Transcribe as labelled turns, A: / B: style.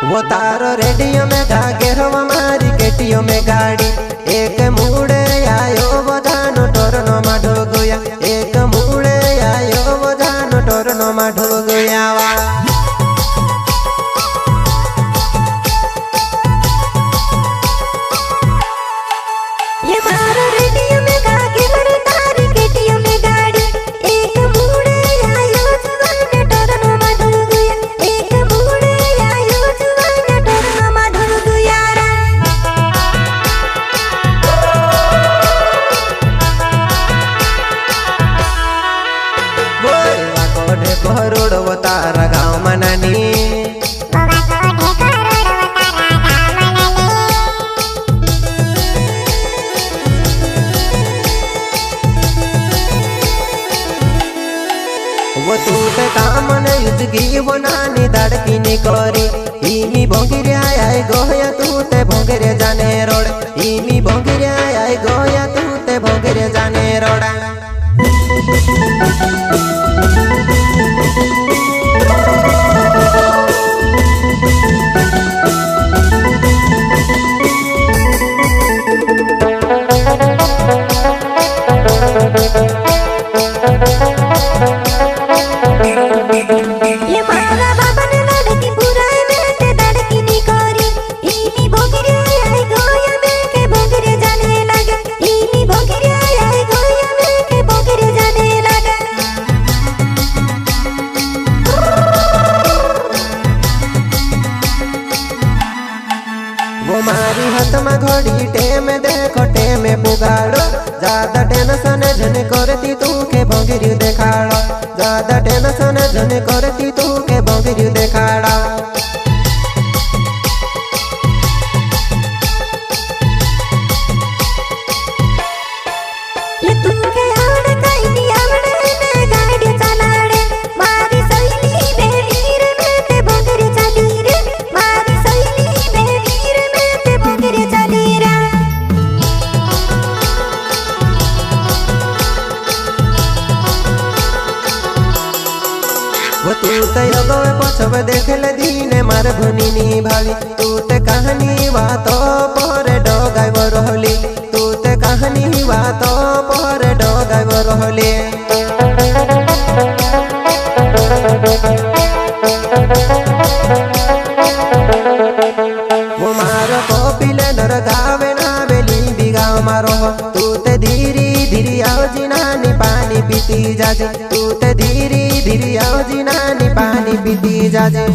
A: वो तारो रेडियो में गा घेरवा मारी केटियो में गाड़ी। एक मुड़े आयो बधानो टोरनो मा ढोगुया। एक मुड़े आयो बधानो टोरनो मा ढोगुया। करोड़ वो तारा गाँव मनानी। वो तूते काम ने युद्धगी वो नानी दड़की नी कोरी। इमी भोंगिरे आए गोया तूते भोंगिरे जाने रोड। इमी भोंगिरे आए गोया तूते भोंगिरे जाने रोड। वो मारी हाथ में घड़ी टेम देखो टेम पुगाड़ो। ज्यादा टेंशन झन करती तू के भोंगिरी देखाड़ो। ज्यादा टेंशन झन करती तू के भोंगिरी देखाड़ो। वो तू ते अगवे पछवे देखले दीने मार भुनी नी भावी। तू ते कहानी बातो परे डगाय रहली। तू ते कहानी बातो परे डगाय रहली। वो मारो कोपिले नर गावे ना बेली बिगाव मारो। तू ते धीरी धीरी आओ जिनानी पानी पीती जाजे। तू ते धीरी धीरी आओ जिनानी पानी पीती जाजे।